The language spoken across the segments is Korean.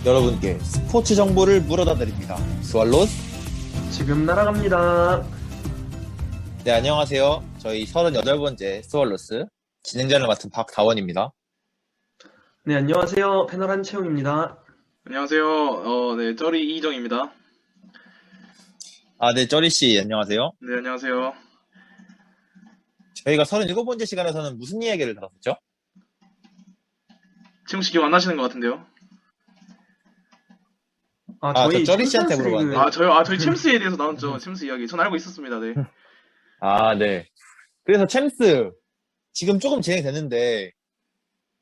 여러분께 스포츠 정보를 물어다 드립니다. 스왈로스. 지금 날아갑니다. 네, 안녕하세요. 저희 38번째 스왈로스 진행자를 맡은 박다원입니다. 네, 안녕하세요. 패널 한채웅입니다. 안녕하세요. 네, 쩌리 이정입니다. 아, 네, 쩌리씨, 안녕하세요. 네, 안녕하세요. 저희가 37번째 시간에서는 무슨 이야기를 다뤘었죠? 지금 씨 기억 안 나시는 것 같은데요? 저 쩌리씨한테 물어봤는데. 저희 챔스에 대해서 나눴죠. 챔스 이야기. 전 알고 있었습니다. 네. 아, 네. 그래서 챔스, 지금 조금 진행됐는데,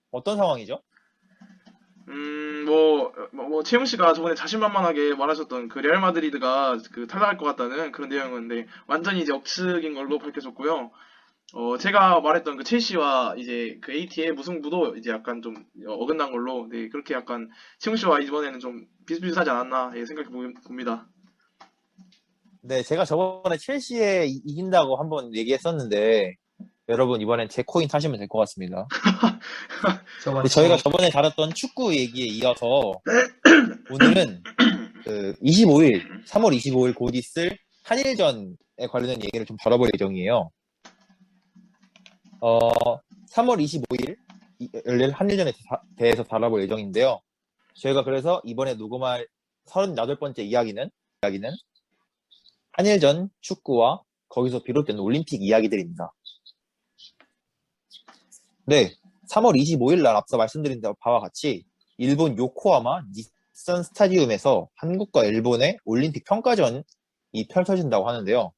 어떤 상황이죠? 채용 씨가 저번에 자신만만하게 말하셨던 그 레알 마드리드가 그 탈락할 것 같다는 그런 내용인데, 완전히 이제 억측인 걸로 밝혀졌고요. 제가 말했던 그 첼시와 이제 그 AT의 무승부도 이제 약간 좀 어긋난 걸로, 네, 그렇게 약간 채용 씨와 이번에는 좀 비슷비슷하지 않았나, 예, 생각해 봅니다. 네, 제가 저번에 첼시에 이긴다고 한번 얘기했었는데, 여러분 이번엔 제 코인 타시면 될 것 같습니다. 근데 저희가 저번에 다뤘던 축구 얘기에 이어서 오늘은 그 3월 25일 곧 있을 한일전에 관련된 얘기를 좀 다뤄볼 예정이에요. 3월 25일 열릴 한일전에 대해서 다뤄볼 예정인데요. 저희가 그래서 이번에 녹음할 38번째 이야기는 한일전 축구와 거기서 비롯된 올림픽 이야기들입니다. 네, 3월 25일 날 앞서 말씀드린 바와 같이 일본 요코하마 닛산 스타디움에서 한국과 일본의 올림픽 평가전이 펼쳐진다고 하는데요.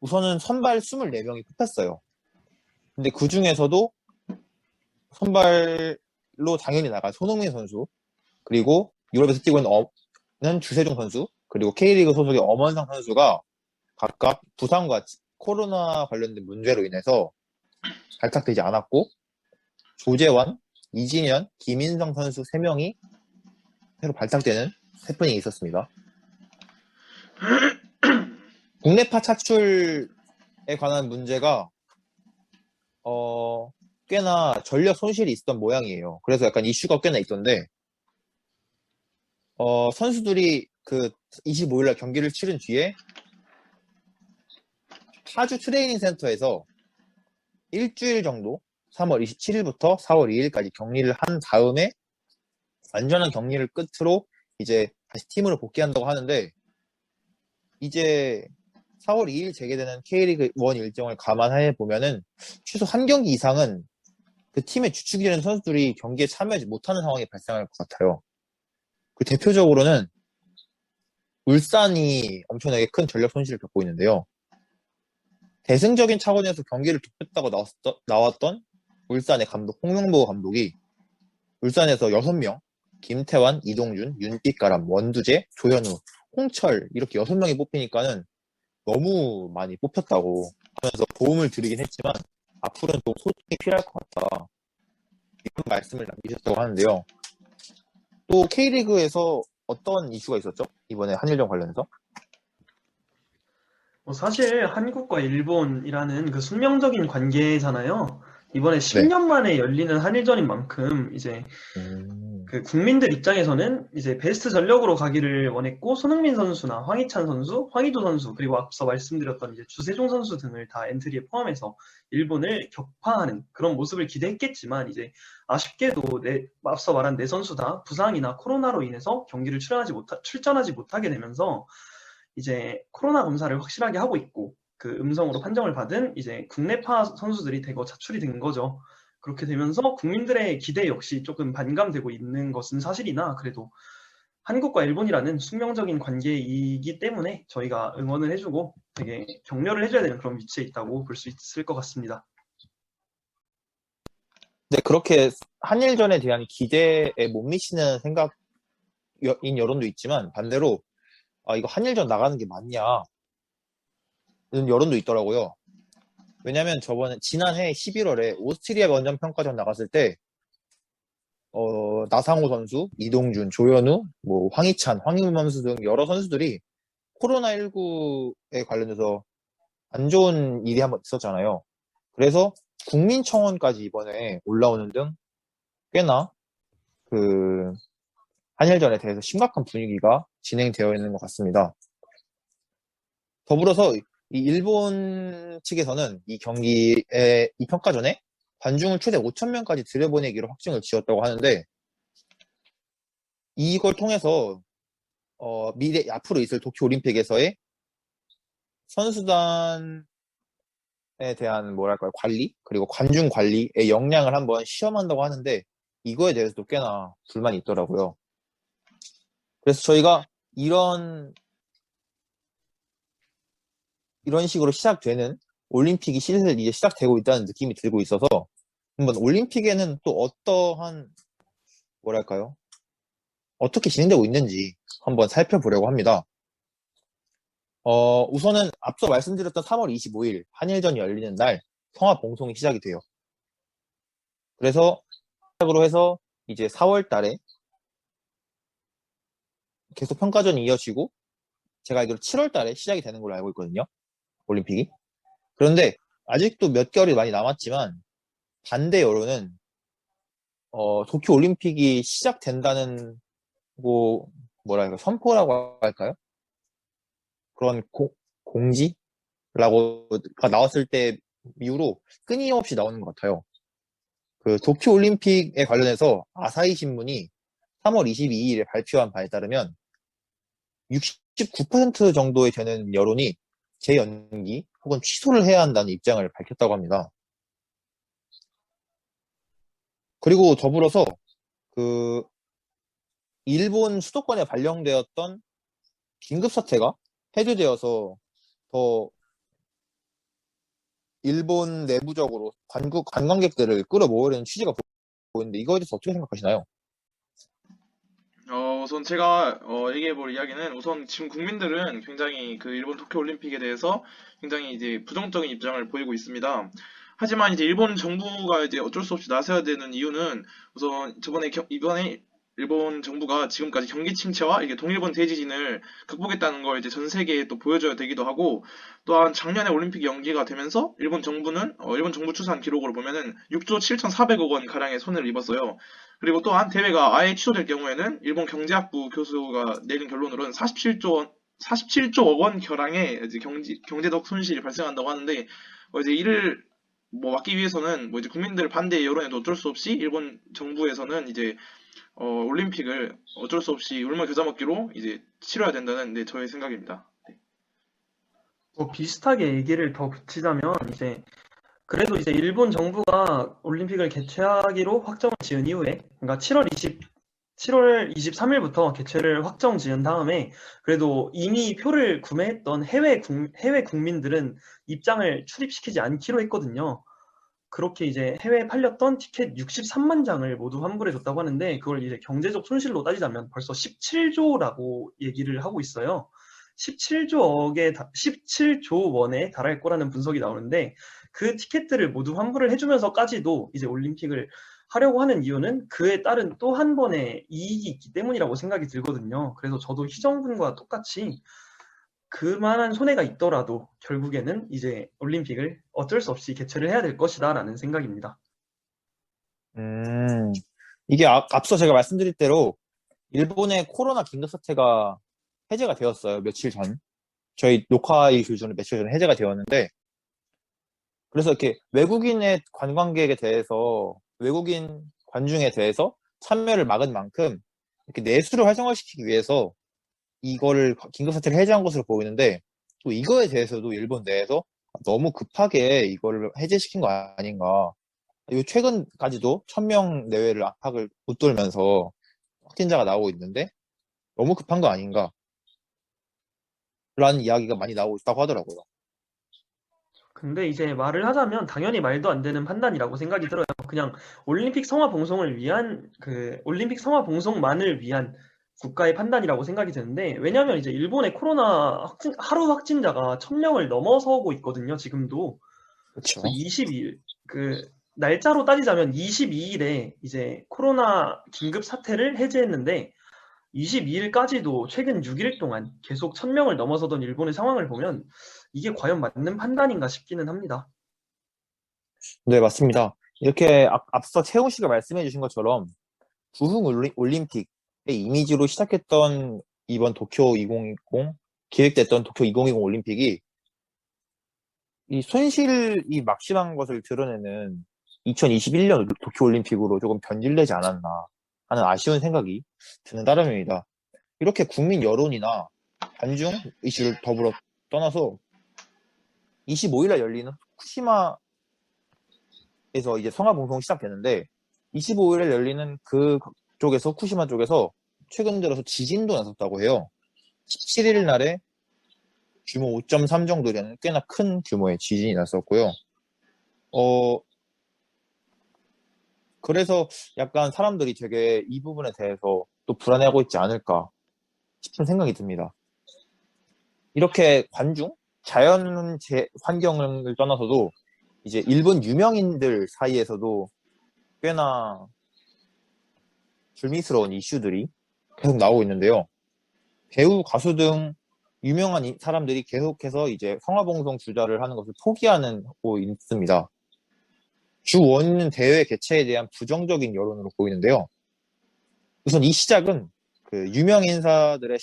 우선은 선발 24명이 뽑혔어요. 근데 그 중에서도 선발로 당연히 나갈 손흥민 선수, 그리고 유럽에서 뛰고 있는 주세종 선수, 그리고 K리그 소속의 엄원상 선수가 각각 부상과 코로나 관련된 문제로 인해서 발탁되지 않았고, 조재환, 이진현, 김인성 선수 3명이 새로 발탁되는 해프닝이 있었습니다. 국내파 차출에 관한 문제가 꽤나 전력 손실이 있었던 모양이에요. 그래서 약간 이슈가 꽤나 있던데, 선수들이 그 25일날 경기를 치른 뒤에 파주 트레이닝 센터에서 일주일 정도 3월 27일부터 4월 2일까지 격리를 한 다음에 완전한 격리를 끝으로 이제 다시 팀으로 복귀한다고 하는데, 이제 4월 2일 재개되는 K리그 1 일정을 감안해 보면은 최소 한 경기 이상은 그 팀의 주축이 되는 선수들이 경기에 참여하지 못하는 상황이 발생할 것 같아요. 그 대표적으로는 울산이 엄청나게 큰 전력 손실을 겪고 있는데요. 대승적인 차원에서 경기를 돕겠다고 나왔던 울산의 감독 홍명보 감독이 울산에서 6명, 김태환, 이동준, 윤빛가람, 원두재, 조현우, 홍철 이렇게 6명이 뽑히니까는 너무 많이 뽑혔다고 하면서 도움을 드리긴 했지만 앞으로는 좀 소통이 필요할 것 같다, 이런 말씀을 남기셨다고 하는데요. 또 K리그에서 어떤 이슈가 있었죠? 이번에 한일전 관련해서? 사실 한국과 일본이라는 그 숙명적인 관계잖아요. 이번에 네. 10년 만에 열리는 한일전인 만큼 이제 그 국민들 입장에서는 이제 베스트 전력으로 가기를 원했고, 손흥민 선수나 황희찬 선수, 황의조 선수, 그리고 앞서 말씀드렸던 이제 주세종 선수 등을 다 엔트리에 포함해서 일본을 격파하는 그런 모습을 기대했겠지만, 이제 아쉽게도 앞서 말한 네 선수 다 부상이나 코로나로 인해서 경기를 출전하지 못하게 되면서 이제 코로나 검사를 확실하게 하고 있고, 그 음성으로 판정을 받은 이제 국내파 선수들이 대거 차출이 된 거죠. 그렇게 되면서 국민들의 기대 역시 조금 반감되고 있는 것은 사실이나, 그래도 한국과 일본이라는 숙명적인 관계이기 때문에 저희가 응원을 해주고 되게 격려를 해줘야 되는 그런 위치에 있다고 볼 수 있을 것 같습니다. 네, 그렇게 한일전에 대한 기대에 못 미치는 생각인 여론도 있지만, 반대로 이거 한일전 나가는 게 맞냐 이런 여론도 있더라고요. 왜냐면 지난해 11월에 오스트리아 원정 평가전 나갔을 때 나상호 선수, 이동준, 조현우, 황희찬, 황희문 선수 등 여러 선수들이 코로나19에 관련해서 안 좋은 일이 한번 있었잖아요. 그래서 국민청원까지 이번에 올라오는 등 꽤나 그 한일전에 대해서 심각한 분위기가 진행되어 있는 것 같습니다. 더불어서 이 일본 측에서는 이 경기의 이 평가전에 관중을 최대 5,000명까지 들여보내기로 확정을 지었다고 하는데 이걸 통해서 미래 앞으로 있을 도쿄올림픽에서의 선수단에 대한 뭐랄까요 관리 그리고 관중 관리의 역량을 한번 시험한다고 하는데 이거에 대해서도 꽤나 불만이 있더라고요. 그래서 저희가 이런 식으로 시작되는 올림픽이 슬슬 이제 시작되고 있다는 느낌이 들고 있어서 한번 올림픽에는 또 어떠한 뭐랄까요 어떻게 진행되고 있는지 한번 살펴보려고 합니다. 우선은 앞서 말씀드렸던 3월 25일 한일전이 열리는 날 성화 봉송이 시작이 돼요. 그래서 시작으로 해서 이제 4월 달에 계속 평가전이 이어지고 제가 알기로 7월 달에 시작이 되는 걸로 알고 있거든요. 올림픽이. 그런데 아직도 몇 개월이 많이 남았지만 반대 여론은 도쿄 올림픽이 시작된다는 뭐랄까 선포라고 할까요? 그런 공지라고가 나왔을 때 이후로 끊임없이 나오는 것 같아요. 그 도쿄 올림픽에 관련해서 아사히 신문이 3월 22일에 발표한 바에 따르면 69% 정도에 되는 여론이 재연기 혹은 취소를 해야 한다는 입장을 밝혔다고 합니다. 그리고 더불어서 그 일본 수도권에 발령되었던 긴급사태가 해제되어서 더 일본 내부적으로 관광객들을 끌어모으려는 취지가 보이는데 이거에 대해서 어떻게 생각하시나요? 우선 제가 얘기해볼 이야기는 우선 지금 국민들은 굉장히 그 일본 도쿄올림픽에 대해서 굉장히 이제 부정적인 입장을 보이고 있습니다. 하지만 이제 일본 정부가 이제 어쩔 수 없이 나서야 되는 이유는 우선 이번에 일본 정부가 지금까지 경기 침체와 이게 동일본 대지진을 극복했다는 걸 이제 전 세계에 또 보여줘야 되기도 하고 또한 작년에 올림픽 연기가 되면서 일본 정부는 일본 정부 추산 기록으로 보면은 6조 7,400억 원 가량의 손해를 입었어요. 그리고 또한 대회가 아예 취소될 경우에는 일본 경제학부 교수가 내린 결론으로는 47조 원 결항의 이제 경제적 손실이 발생한다고 하는데 이제 이를 뭐 막기 위해서는 뭐 이제 국민들 반대 여론에도 어쩔 수 없이 일본 정부에서는 이제 올림픽을 어쩔 수 없이 울며 겨자 먹기로 이제 치러야 된다는 저의 생각입니다. 네. 뭐 비슷하게 얘기를 더 붙이자면 그래도 일본 정부가 올림픽을 개최하기로 확정을 지은 이후에 그러니까 7월 23일부터 개최를 확정 지은 다음에 그래도 이미 표를 구매했던 해외 국민들은 입장을 출입시키지 않기로 했거든요. 그렇게 해외에 팔렸던 티켓 63만 장을 모두 환불해 줬다고 하는데 그걸 경제적 손실로 따지자면 벌써 17조라고 얘기를 하고 있어요. 17조 원에 달할 거라는 분석이 나오는데 그 티켓들을 모두 환불을 해주면서까지도 올림픽을 하려고 하는 이유는 그에 따른 또 한 번의 이익이 있기 때문이라고 생각이 들거든요. 그래서 저도 희정군과 똑같이 그만한 손해가 있더라도 결국에는 올림픽을 어쩔 수 없이 개최를 해야 될 것이다라는 생각입니다. 이게 앞서 제가 말씀드린 대로 일본의 코로나 긴급사태가 해제가 되었어요. 며칠 전. 저희 녹화일 기준으로 며칠 전에 해제가 되었는데 그래서 이렇게 외국인의 관광객에 대해서 외국인 관중에 대해서 참여를 막은 만큼 이렇게 내수를 활성화시키기 위해서 이거를 긴급사태를 해제한 것으로 보이는데 또 이거에 대해서도 일본 내에서 너무 급하게 이거를 해제시킨 거 아닌가. 최근까지도 1,000명 내외를 압박을 웃돌면서 확진자가 나오고 있는데 너무 급한 거 아닌가 라는 이야기가 많이 나오고 있다고 하더라고요. 근데 말을 하자면 당연히 말도 안 되는 판단이라고 생각이 들어요. 그냥 올림픽 성화 봉송을 위한 올림픽 성화 봉송만을 위한 국가의 판단이라고 생각이 드는데 왜냐하면 일본의 코로나 하루 확진자가 1,000명을 넘어서고 있거든요. 지금도. 그렇죠. 22일 날짜로 따지자면 22일에 코로나 긴급 사태를 해제했는데 22일까지도 최근 6일 동안 계속 1,000명을 넘어서던 일본의 상황을 보면 이게 과연 맞는 판단인가 싶기는 합니다. 네, 맞습니다. 이렇게 앞서 채용 씨가 말씀해 주신 것처럼 부흥 올림픽의 이미지로 시작했던 이번 도쿄 2020, 기획됐던 도쿄 2020 올림픽이 이 손실이 막심한 것을 드러내는 2021년 도쿄 올림픽으로 조금 변질되지 않았나 하는 아쉬운 생각이 드는 따름입니다. 이렇게 국민 여론이나 관중 이슈를 더불어 떠나서 25일날 열리는 후쿠시마에서 이제 성화봉송 시작되는데 25일에 열리는 그쪽에서 후쿠시마 쪽에서 최근 들어서 지진도 났었다고 해요. 17일 날에 규모 5.3 정도 되는 꽤나 큰 규모의 지진이 났었고요. 그래서 약간 사람들이 되게 이 부분에 대해서 또 불안해하고 있지 않을까 싶은 생각이 듭니다. 이렇게 관중, 자연 환경을 떠나서도 이제 일본 유명인들 사이에서도 꽤나 불미스러운 이슈들이 계속 나오고 있는데요. 배우, 가수 등 유명한 사람들이 계속해서 이제 성화봉송 주자를 하는 것을 포기하고 있습니다. 주 원인은 대회 개최에 대한 부정적인 여론으로 보이는데요. 우선 이 시작은 그 유명 인사들의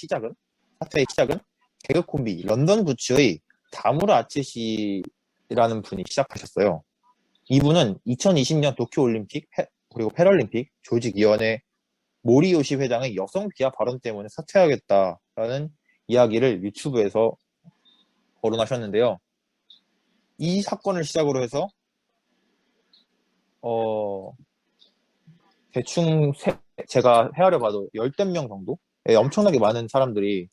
사태의 시작은 개그 콤비 런던 부츠의 다무라 아츠시라는 분이 시작하셨어요. 이분은 2020년 도쿄올림픽 그리고 패럴림픽 조직위원회 모리요시 회장의 여성 비하 발언 때문에 사퇴하겠다라는 이야기를 유튜브에서 거론하셨는데요. 이 사건을 시작으로 해서 대충 제가 헤아려 봐도 10명 정도 엄청나게 많은 사람들이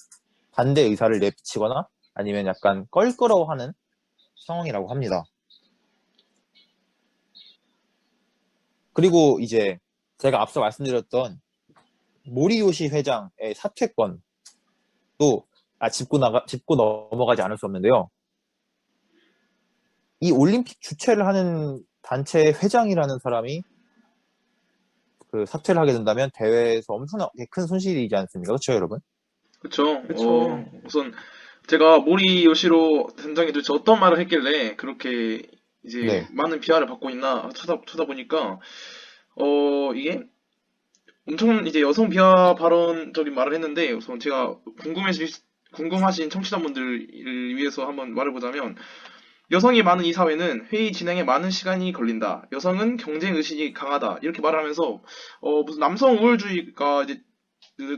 반대 의사를 내비치거나 아니면 약간 껄끄러워하는 상황이라고 합니다. 그리고 이제 제가 앞서 말씀드렸던 모리요시 회장의 사퇴권도 짚고 넘어가지 않을 수 없는데요. 이 올림픽 주최를 하는 단체의 회장이라는 사람이 그 사퇴를 하게 된다면 대회에서 엄청나게 큰 손실이지 않습니까? 그렇죠, 여러분? 그쵸. 그쵸. 우선 제가 모리 요시로 단장이 도대체 어떤 말을 했길래 그렇게 이제 네. 많은 비하를 받고 있나 찾아보니까 이게 엄청 이제 여성 비하 발언적인 말을 했는데 우선 제가 궁금하신 청취자분들을 위해서 한번 말해보자면 여성이 많은 이 사회는 회의 진행에 많은 시간이 걸린다. 여성은 경쟁 의식이 강하다. 이렇게 말하면서 무슨 남성 우월주의가 이제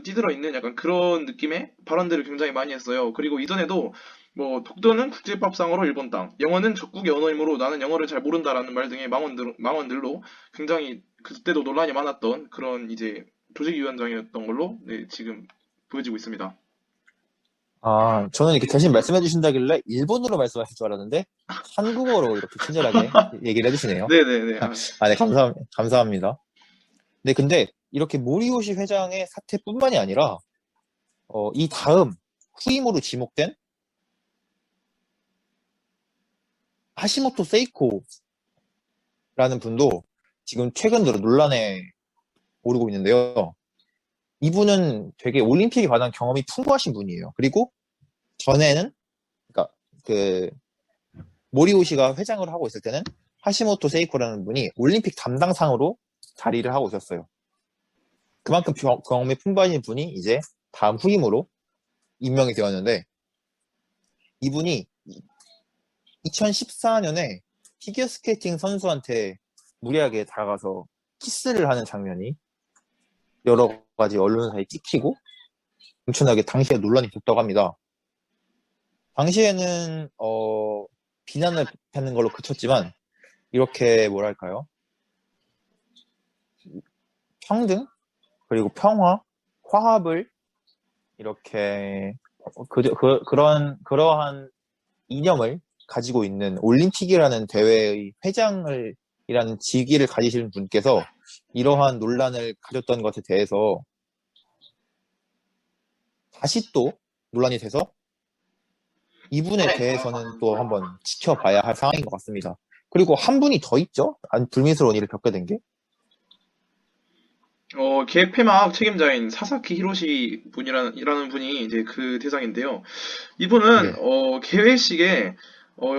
찌들어 있는 약간 그런 느낌의 발언들을 굉장히 많이 했어요. 그리고 이전에도 뭐 독도는 국제법상으로 일본 땅, 영어는 적국의 언어이므로 나는 영어를 잘 모른다라는 말 등의 망언들로 굉장히 그때도 논란이 많았던 그런 이제 조직위원장이었던 걸로 네, 지금 보여지고 있습니다. 저는 이렇게 대신 말씀해 주신다길래 일본어로 말씀하실 줄 알았는데 한국어로 이렇게 친절하게 얘기를 해주시네요. 네네네. 네, 감사합니다. 네, 근데 이렇게 모리요시 회장의 사태뿐만이 아니라 이 다음 후임으로 지목된 하시모토 세이코라는 분도 지금 최근 들어 논란에 오르고 있는데요. 이분은 되게 올림픽에 관한 경험이 풍부하신 분이에요. 그리고 전에는 그러니까 그 모리오시가 회장을 하고 있을 때는 하시모토 세이코라는 분이 올림픽 담당상으로 자리를 하고 있었어요. 그만큼 경험이 풍부하신 분이 이제 다음 후임으로 임명이 되었는데 이분이 2014년에 피겨스케이팅 선수한테 무리하게 다가가서 키스를 하는 장면이 여러 가지 언론사에 찍히고 엄청나게 당시에 논란이 됐다고 합니다. 당시에는 비난을 받는 걸로 그쳤지만 이렇게 뭐랄까요? 평등 그리고 평화, 화합을 이렇게 그러한 이념을 가지고 있는 올림픽이라는 대회의 회장이라는 직위를 가지시는 분께서 이러한 논란을 가졌던 것에 대해서 다시 또 논란이 돼서 이분에 대해서는 또 한번 지켜봐야 할 상황인 것 같습니다. 그리고 한 분이 더 있죠? 불미스러운 일을 겪게 된 게. 기획 폐막 책임자인 사사키 히로시 분이라는 분이 이제 그 대상인데요. 이분은 네. 개회식에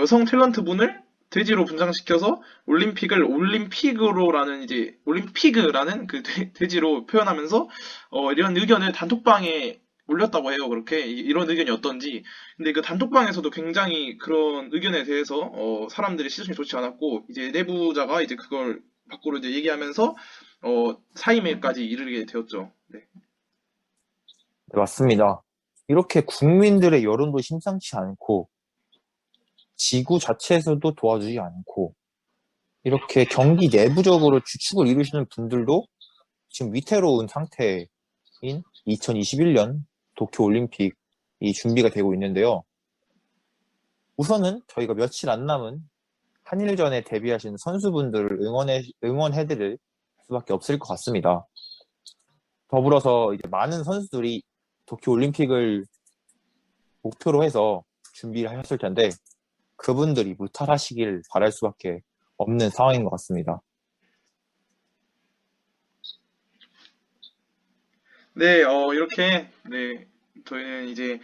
여성 탤런트 분을 돼지로 분장시켜서 올림픽을 올림픽으로라는 이제 올림피그라는 그 돼지로 표현하면서 이런 의견을 단톡방에 올렸다고 해요. 그렇게 이런 의견이 어떤지. 근데 그 단톡방에서도 굉장히 그런 의견에 대해서 사람들의 시선이 좋지 않았고 이제 내부자가 이제 그걸 밖으로 이제 얘기하면서 사임에까지 이르게 되었죠. 네. 네, 맞습니다. 이렇게 국민들의 여론도 심상치 않고 지구 자체에서도 도와주지 않고 이렇게 경기 내부적으로 주축을 이루시는 분들도 지금 위태로운 상태인 2021년 도쿄올림픽이 준비가 되고 있는데요. 우선은 저희가 며칠 안 남은 한일전에 데뷔하신 선수분들을 응원해드릴 수밖에 없을 것 같습니다. 더불어서 이제 많은 선수들이 도쿄올림픽을 목표로 해서 준비를 하셨을 텐데 그분들이 무탈하시길 바랄 수밖에 없는 상황인 것 같습니다. 네, 이렇게, 네, 저희는 이제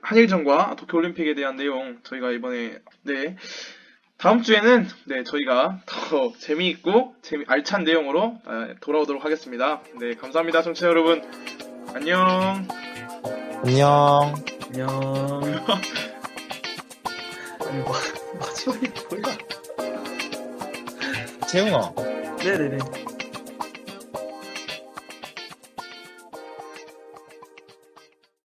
한일전과 도쿄올림픽에 대한 내용 저희가 이번에, 네, 다음 주에는, 네, 저희가 더 재미있고 알찬 내용으로 돌아오도록 하겠습니다. 네, 감사합니다, 청취자 여러분. 안녕. 안녕. 안녕. 아니, 마지막이 뭐야? 재웅아. 네네네.